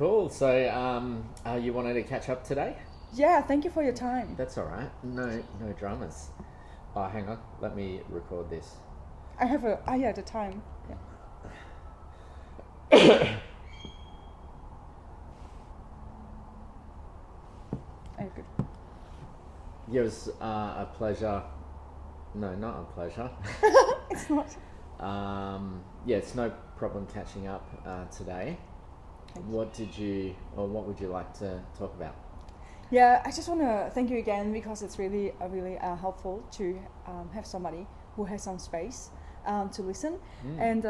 Cool. So, you wanted to catch up today? Yeah, thank you for your time. That's all right. No dramas. Oh, hang on. Let me record this. I have the time. Yeah. Good. Yeah, it was a pleasure. No, not a pleasure. It's not. Yeah, it's no problem catching up today. What would you like to talk about? Yeah, I just want to thank you again because it's really helpful to have somebody who has some space to listen. And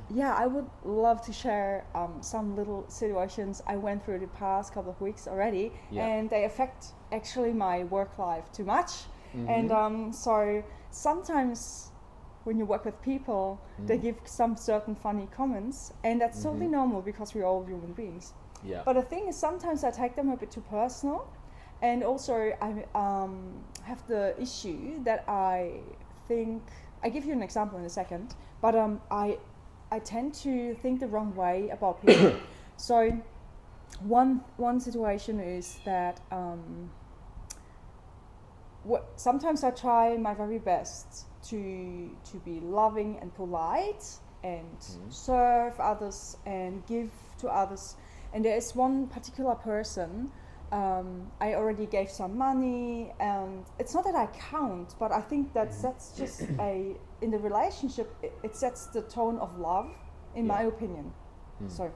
yeah, I would love to share some little situations I went through the past couple of weeks already, and they affect actually my work life too much. And so sometimes when you work with people, they give some certain funny comments, and that's totally normal because we're all human beings. Yeah. But the thing is, sometimes I take them a bit too personal, and also I have the issue that I think I give you an example in a second, but I tend to think the wrong way about people. So one situation is that sometimes I try my very best to be loving and polite and serve others and give to others. And there is one particular person I already gave some money, and it's not that I count, but I think that's just in the relationship it sets the tone of love, in my opinion. So,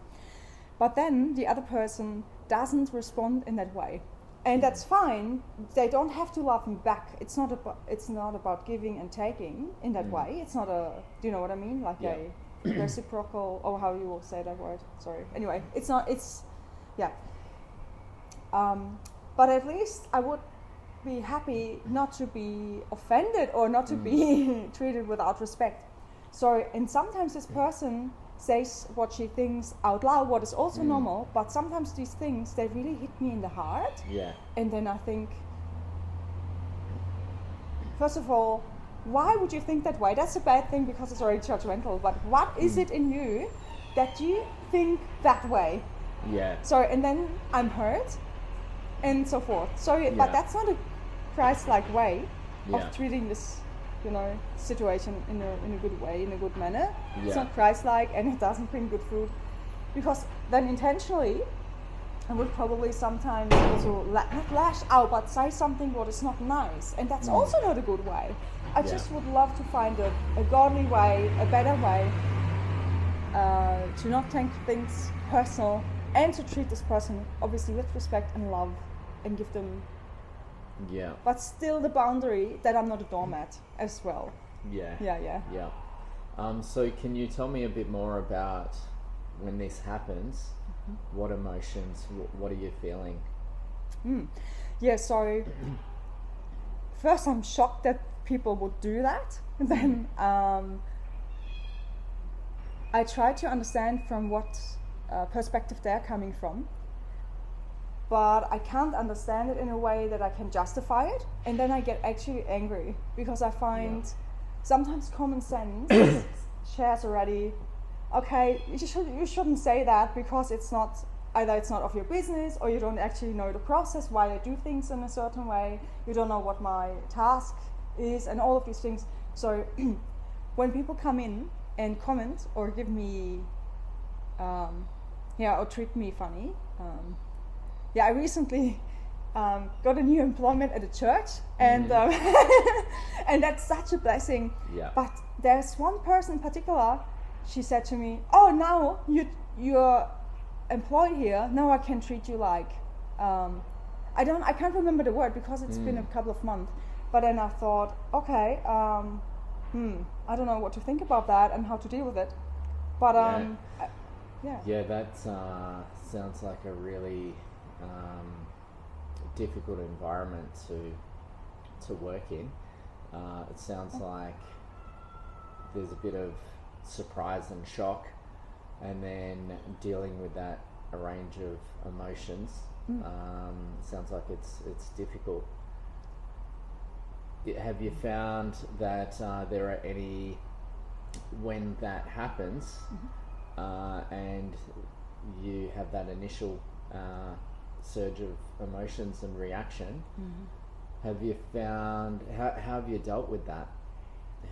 but then the other person doesn't respond in that way, and that's fine. They don't have to love me back. It's not about giving and taking in that way. It's not do you know what I mean? Like a reciprocal, or how you will say that word. Sorry. Anyway, it's not. It's but at least I would be happy not to be offended or not to be treated without respect. So, and sometimes this person says what she thinks out loud, what is also normal, but sometimes these things, they really hit me in the heart. Yeah. And then I think, first of all, why would you think that way? That's a bad thing because it's already judgmental, but what is it in you that you think that way? Yeah. So, and then I'm hurt and so forth. So, but that's not a Christ-like way of treating this, situation in a good way, in a good manner. Yeah. It's not Christ-like, and it doesn't bring good fruit, because then intentionally I would probably sometimes also not lash out, but say something what is not nice, and that's also not a good way. I just would love to find a godly way, a better way to not take things personal, and to treat this person obviously with respect and love, and give them, but still the boundary that I'm not a doormat as well. Yeah. So can you tell me a bit more about when this happens? What emotions? What are you feeling? Yeah. So first, I'm shocked that people would do that. And then I try to understand from what perspective they're coming from, but I can't understand it in a way that I can justify it, and then I get actually angry because I find sometimes common sense shares already, okay, you shouldn't say that because it's not of your business, or you don't actually know the process why I do things in a certain way, you don't know what my task is, and all of these things. So when people come in and comment or give me or treat me funny. I recently got a new employment at a church, and and that's such a blessing. Yeah. But there's one person in particular. She said to me, "Oh, now you're employed here. Now I can treat you like I can't remember the word because it's been a couple of months." But then I thought, okay, I don't know what to think about that and how to deal with it. But that sounds like a really difficult environment to work in. It sounds like there's a bit of surprise and shock, and then dealing with that a range of emotions. Sounds like it's difficult. Have you found that there are any, when that happens, and you have that initial surge of emotions and reaction. Have you found, how have you dealt with that?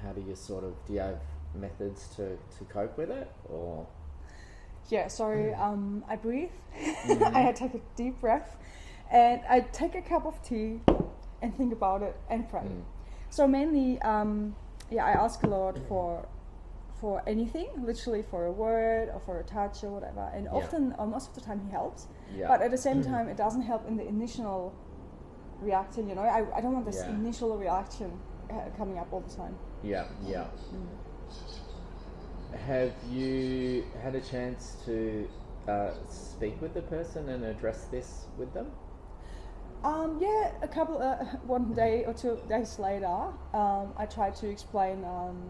How do you do you have methods to cope with it, or? Yeah, sorry, I breathe. I take a deep breath, and I take a cup of tea and think about it and pray. So mainly, I ask a lot for anything, literally for a word or for a touch or whatever, and often, or most of the time, he helps. But at the same time, it doesn't help in the initial reaction. You know, I don't want this initial reaction coming up all the time. Have you had a chance to speak with the person and address this with them? A couple, one day or 2 days later, I tried to explain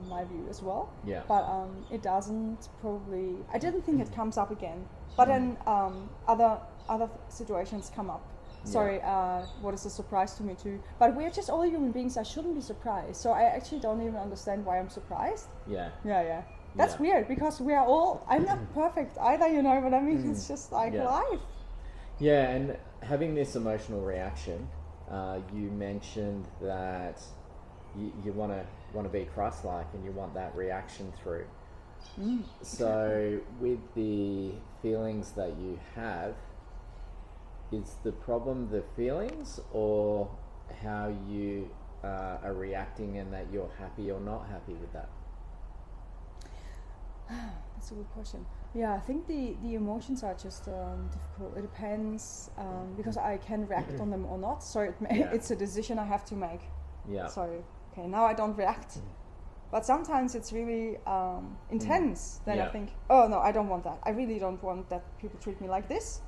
my view as well. But it doesn't probably. I didn't think it comes up again. But then other situations come up. Sorry, what is a surprise to me too. But we're just all human beings. I shouldn't be surprised. So I actually don't even understand why I'm surprised. Yeah. That's weird because we are all. I'm not perfect either. You know what I mean? It's just like life. Yeah, and having this emotional reaction, you mentioned that you want to be Christ-like, and you want that reaction through. So with the feelings that you have, is the problem the feelings, or how you are reacting, and that you're happy or not happy with that? That's a good question. Yeah, I think the emotions are just difficult. It depends because I can react on them or not. So it's a decision I have to make. So okay, now I don't react, but sometimes it's really intense. Then I think, oh no, I don't want that. I really don't want that people treat me like this.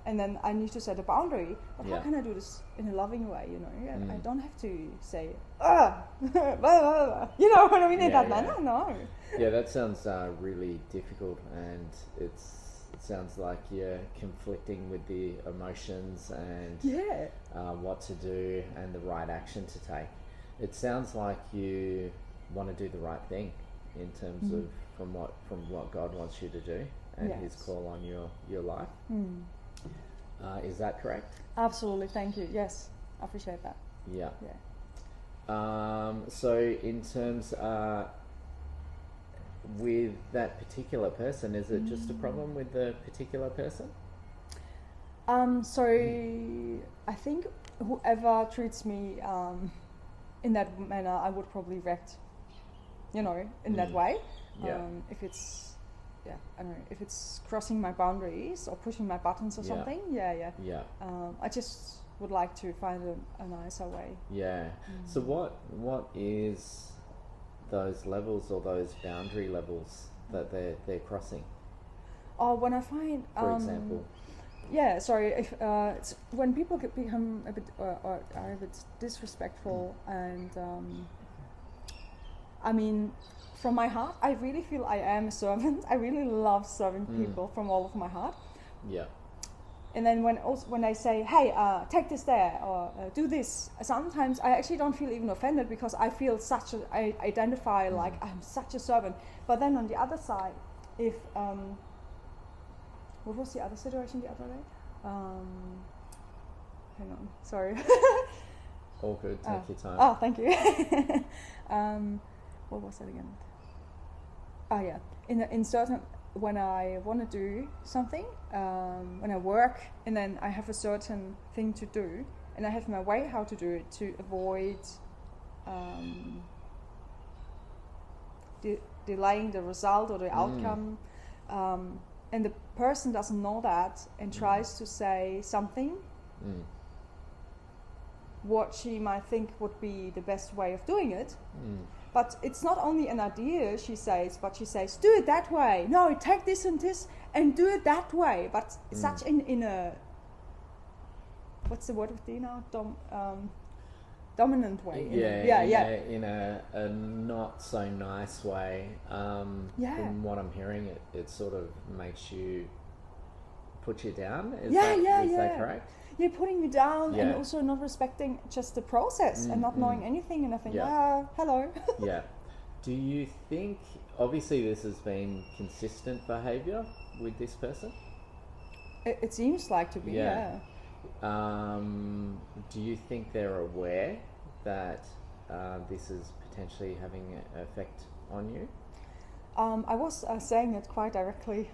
And then I need to set a boundary. But how can I do this in a loving way? You know, I don't have to say, blah, blah, blah. You know what I mean? In that manner, no. Yeah, that sounds really difficult, and it sounds like you're conflicting with the emotions and what to do and the right action to take. It sounds like you want to do the right thing in terms of from what God wants you to do and His call on your life. Is that correct? Absolutely, thank you. Yes, I appreciate that. So in terms with that particular person, is it just a problem with the particular person? So I think whoever treats me in that manner, I would probably react, you know, in that way. If it's I don't know, if it's crossing my boundaries or pushing my buttons or something. I just would like to find a nicer way. So what is those levels or those boundary levels that they're crossing? When I find, for example. If it's when people become a bit or are a bit disrespectful, and I mean, from my heart, I really feel I am a servant. I really love serving people from all of my heart. And then when I say, hey, take this there, or do this, sometimes I actually don't feel even offended, because I feel I identify like I'm such a servant. But then on the other side, if, what was the other situation the other day? Hang on, sorry. All good, take your time. Oh, thank you. What was that again? In certain, when I want to do something, when I work, and then I have a certain thing to do, and I have my way how to do it to avoid delaying the result or the outcome, and the person doesn't know that and tries to say something what she might think would be the best way of doing it. But it's not only an idea she says, but she says, do it that way. No, take this and do it that way. But such in a, what's the word with D now? Dominant way. In a not so nice way. From what I'm hearing, it sort of makes you, put you down. Is that correct? You're putting me down, and also not respecting just the process and not knowing anything. And I think, hello. Do you think, obviously this has been consistent behaviour with this person? It seems like to be, Yeah. yeah. Do you think they're aware that this is potentially having an effect on you? I was saying it quite directly.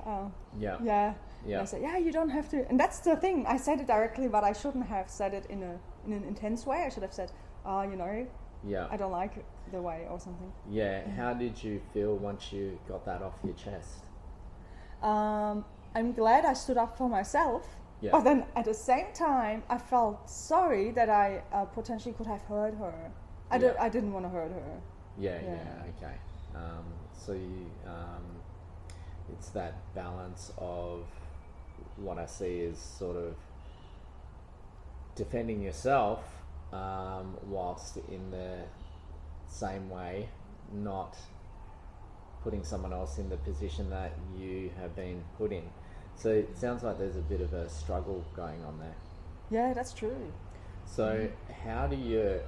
Yeah. Yeah. Yeah. I said, yeah, you don't have to. And that's the thing. I said it directly, but I shouldn't have said it in an intense way. I should have said, you know, Yeah. I don't like the way or something. Yeah. How did you feel once you got that off your chest? I'm glad I stood up for myself. Yeah. But then at the same time, I felt sorry that I potentially could have hurt her. I didn't want to hurt her. Yeah. Yeah. Yeah. Okay. So you, it's that balance of what I see is sort of defending yourself, whilst in the same way not putting someone else in the position that you have been put in. So it sounds like there's a bit of a struggle going on there. Yeah, that's true. So how do you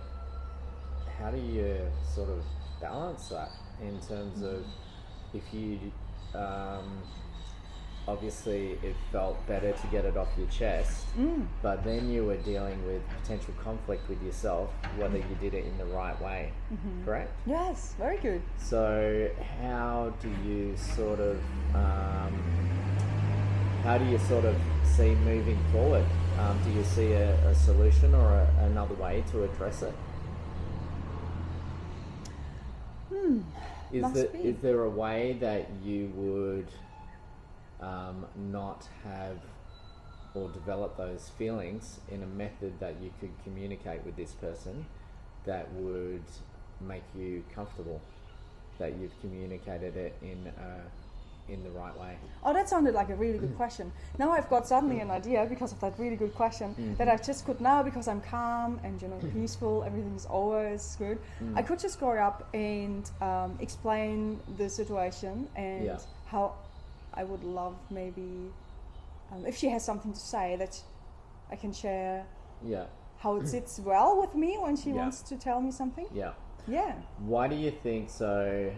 sort of balance that in terms of if you obviously it felt better to get it off your chest, but then you were dealing with potential conflict with yourself, whether you did it in the right way, correct? Yes, very good. So how do you sort of see moving forward? Do you see a solution or another way to address it? Is there a way that you would not have or develop those feelings in a method that you could communicate with this person that would make you comfortable, that you've communicated it in the right way? Oh, that sounded like a really good question. Now I've got suddenly an idea because of that really good question that I just could now, because I'm calm and peaceful, everything's always good. I could just go up and explain the situation and how I would love maybe if she has something to say that I can share. Yeah. How it sits well with me when she wants to tell me something. Yeah. Yeah. Why do you think so?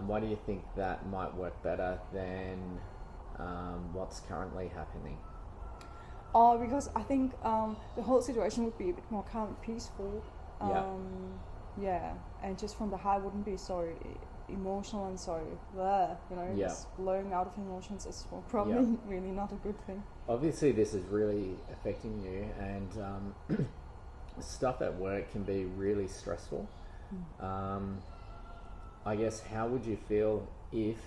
Why do you think that might work better than what's currently happening? Because I think the whole situation would be a bit more calm and peaceful. Yeah, and just from the heart wouldn't be so emotional and so just blowing out of emotions is probably really not a good thing. Obviously, this is really affecting you, and stuff at work can be really stressful. I guess, how would you feel if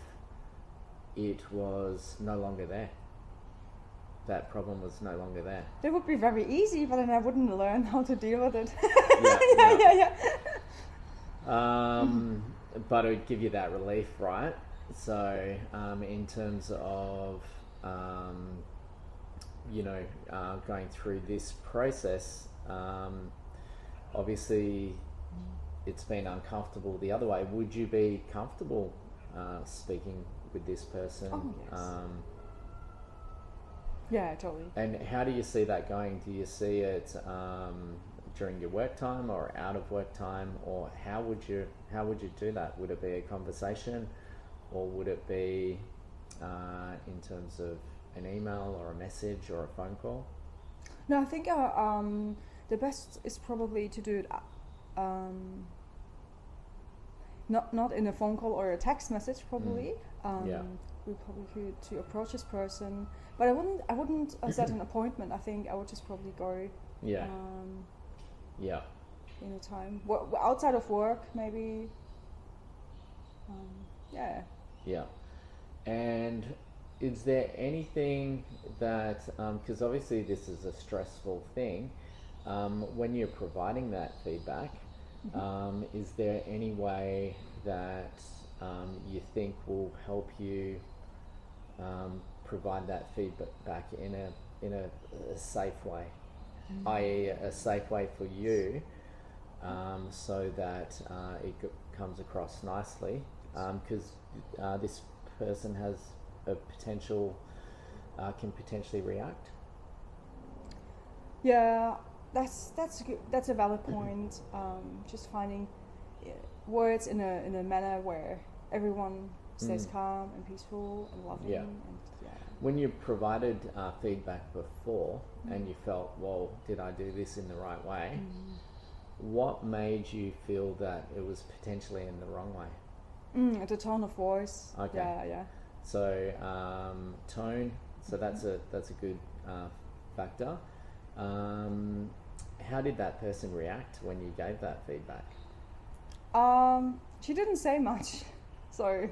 it was no longer there? That problem was no longer there. That would be very easy, but then I wouldn't learn how to deal with it. But it would give you that relief, right? So, in terms of, going through this process, obviously it's been uncomfortable the other way. Would you be comfortable speaking with this person? Oh, yes. Yeah, totally. And how do you see that going? Do you see it during your work time or out of work time, or how would you do that? Would it be a conversation, or would it be in terms of an email or a message or a phone call? No, I think the best is probably to do it not in a phone call or a text message. Probably we probably could to approach this person, but I wouldn't set an appointment. I think I would just probably go in a time outside of work, maybe. And is there anything that, because obviously this is a stressful thing, when you're providing that feedback, is there any way that you think will help you provide that feedback in a safe way, i.e. a safe way for you, so that it comes across nicely, because this person has a potential, can potentially react? Yeah, that's good. That's a valid point. Just finding words in a manner where everyone stays calm and peaceful and loving. When you provided feedback before and you felt, well, did I do this in the right way? What made you feel that it was potentially in the wrong way? The tone of voice. Okay. Yeah. So tone. So that's a good factor. How did that person react when you gave that feedback? She didn't say much, so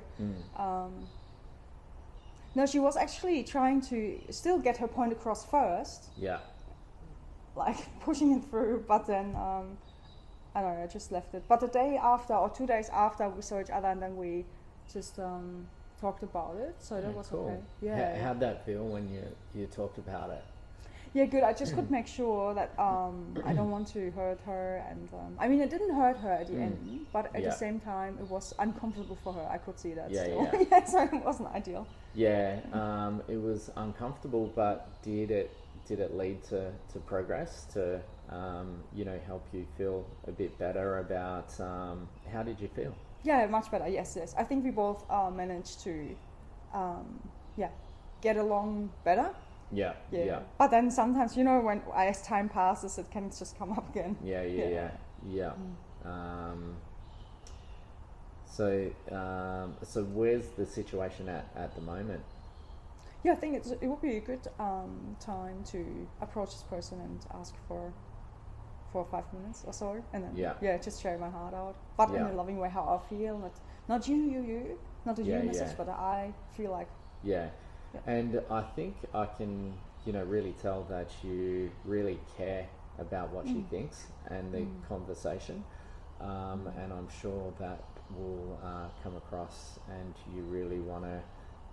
no, she was actually trying to still get her point across first. Yeah. Like pushing it through, but then I don't know, I just left it. But the day after or 2 days after, we saw each other, and then we just talked about it. So that was cool. okay. Yeah. How'd that feel when you talked about it? Yeah, good. I just could make sure that I don't want to hurt her, and I mean, it didn't hurt her at the end, but at the same time, it was uncomfortable for her. I could see that. Yeah, so it wasn't ideal. Yeah, it was uncomfortable, but did it lead to progress, to help you feel a bit better about how did you feel? Yeah, much better. Yes. I think we both managed to get along better. Yeah. But then sometimes, when as time passes, it can just come up again. Yeah. So where's the situation at the moment? Yeah, I think it would be a good time to approach this person and ask for 4 or 5 minutes or so, and then just share my heart out, but in a loving way, how I feel, not you, not a you message, but I feel like. Yeah. And I think I can, really tell that you really care about what she thinks and the conversation, and I'm sure that will come across, and you really want to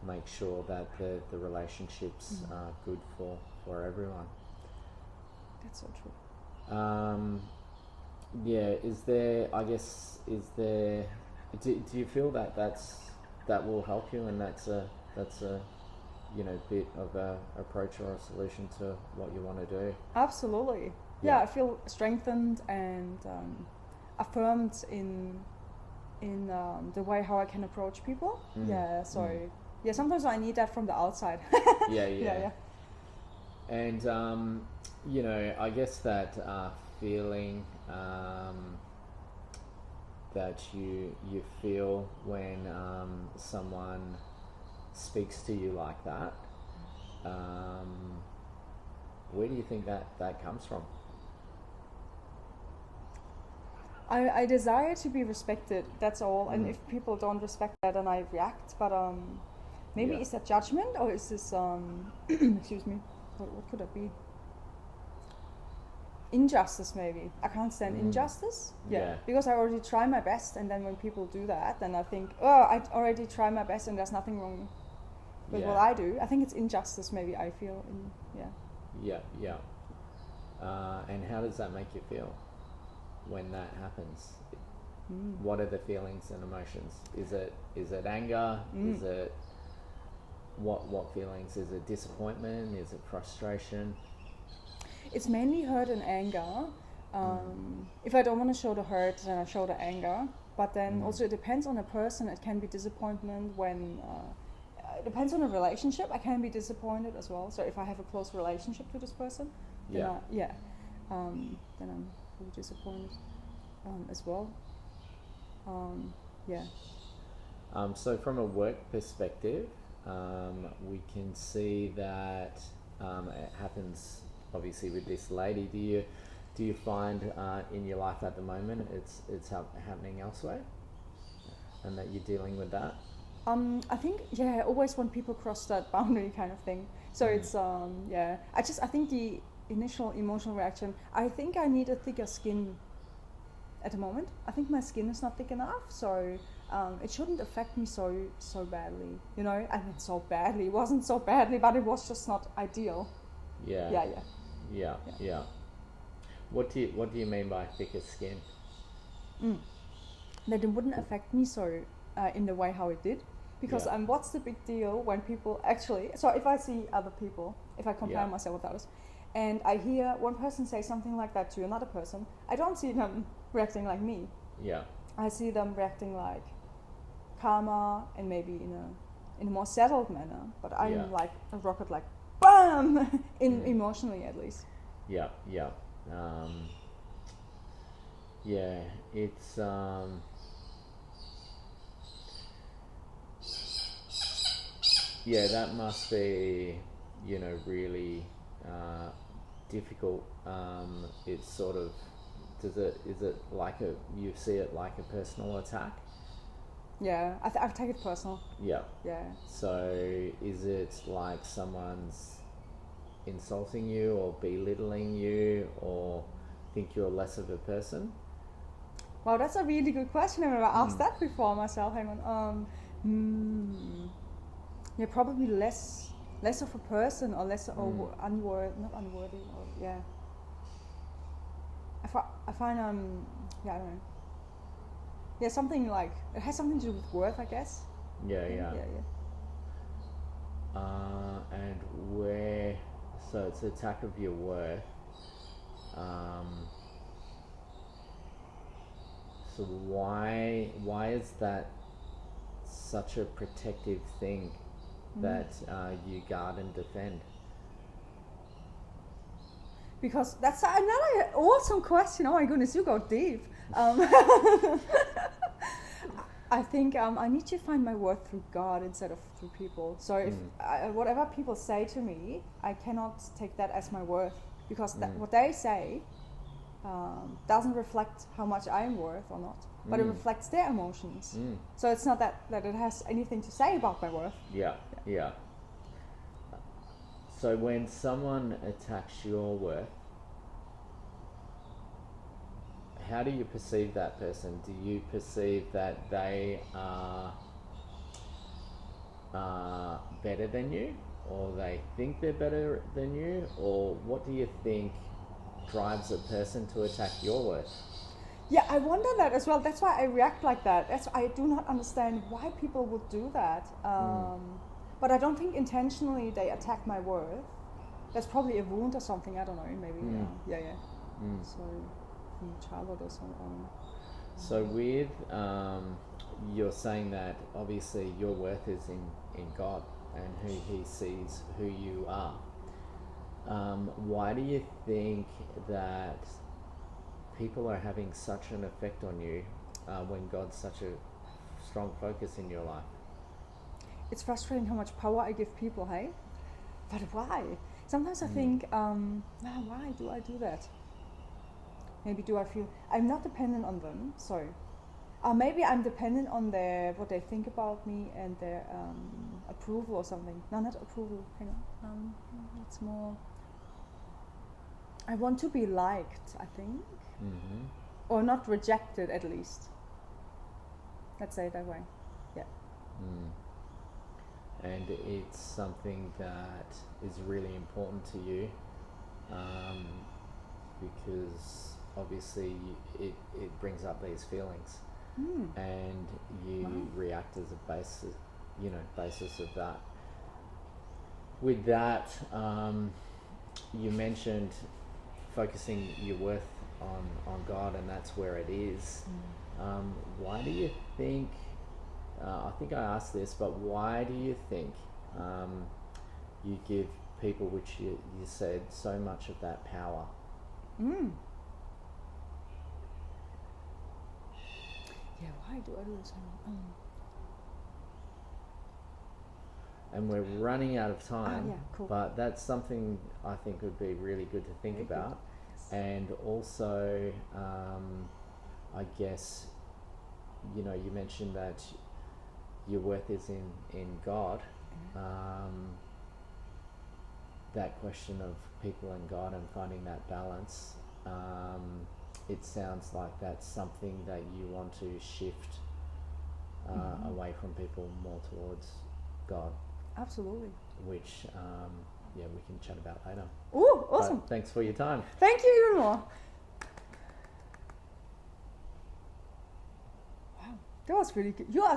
make sure that the relationships are good for everyone. That's so true. Do you feel that will help you, and that's a bit of a approach or a solution to what you want to do? Absolutely. Yeah, I feel strengthened and affirmed in the way how I can approach people. Yeah, so sometimes I need that from the outside. Yeah. And I guess that feeling that you feel when someone speaks to you like that, where do you think that comes from? I desire to be respected, that's all. And if people don't respect that, then I react. But maybe is that judgment, or is this excuse me, what could it be? Injustice, maybe. I can't stand injustice. Yeah, because I already try my best, and then when people do that, then I think, I already try my best, and there's nothing wrong with what I do. I think it's injustice, maybe I feel. Yeah. And how does that make you feel when that happens? What are the feelings and emotions? Is it anger? Is it what feelings? Is it disappointment? Is it frustration? It's mainly hurt and anger. If I don't want to show the hurt, then I show the anger. But then also it depends on the person. It can be disappointment when it depends on the relationship. I can be disappointed as well. So if I have a close relationship to this person, then then I'm really disappointed as well. So from a work perspective, we can see that it happens obviously with this lady. Do you find in your life at the moment it's happening elsewhere, and that you're dealing with that? I think always when people cross that boundary kind of thing. So it's I think the initial emotional reaction, I think I need a thicker skin at the moment. I think my skin is not thick enough, so it shouldn't affect me so badly. I mean, so badly. It wasn't so badly, but it was just not ideal. Yeah. What do you mean by thicker skin? That it wouldn't affect me so in the way how it did. Because what's the big deal when people actually... So if I see other people, if I compare myself with others, and I hear one person say something like that to another person, I don't see them reacting like me. Yeah. I see them reacting like calmer and maybe in a more settled manner. But I'm Yeah. like a rocket, like BAM! Mm. Emotionally at least. Yeah, yeah. Yeah, it's yeah, that must be, you know, really difficult. It's sort of, is it like you see it like a personal attack? Yeah, I take it personal. Yeah. Yeah. So is it like someone's insulting you or belittling you or think you're less of a person? Wow, that's a really good question. I've never asked that before myself. Hang on. Yeah, probably less of a person, or less or not unworthy. Or yeah. I find yeah, I don't know. Yeah, something like it has something to do with worth, I guess. Yeah, yeah. Yeah. And where, so it's attack of your worth. So why is that such a protective thing that you guard and defend? Because that's another awesome question. Oh my goodness, you go deep. I think I need to find my worth through God instead of through people. So if whatever people say to me, I cannot take that as my worth, because what they say doesn't reflect how much I'm worth or not, but it reflects their emotions. So it's not that it has anything to say about my worth. Yeah. So when someone attacks your worth, how do you perceive that person? Do you perceive that they are better than you, or they think they're better than you, or what do you think drives a person to attack your worth? Yeah, I wonder that as well. That's why I react like that. I do not understand why people would do that. But I don't think intentionally they attack my worth. That's probably a wound or something. I don't know. Maybe. Yeah. So from childhood or something. So with you're saying that obviously your worth is in God and who He sees who you are. Why do you think that people are having such an effect on you when God's such a strong focus in your life? It's frustrating how much power I give people, hey? But why? Sometimes I think, why do I do that? Maybe do I feel I'm not dependent on them, sorry. Maybe I'm dependent on what they think about me and their approval or something. No, not approval, hang on. It's more, I want to be liked, I think. Or not rejected, at least. Let's say it that way. Yeah. And it's something that is really important to you, because obviously it brings up these feelings, and you react as a basis of that. With that, you mentioned focusing your worth on God, and that's where it is. Why do you think, I think I asked this, but why do you think you give people, which you said, so much of that power? Yeah, why do I do this? And we're running out of time, yeah, cool. but that's something I think would be really good to think Very about. Yes. And also, I guess, you know, you mentioned that your worth is in God. That question of people and God and finding that balance, it sounds like that's something that you want to shift away from people, more towards God. Absolutely. Which, we can chat about later. Ooh, awesome. But thanks for your time. Thank you even more. Wow, that was really good. You are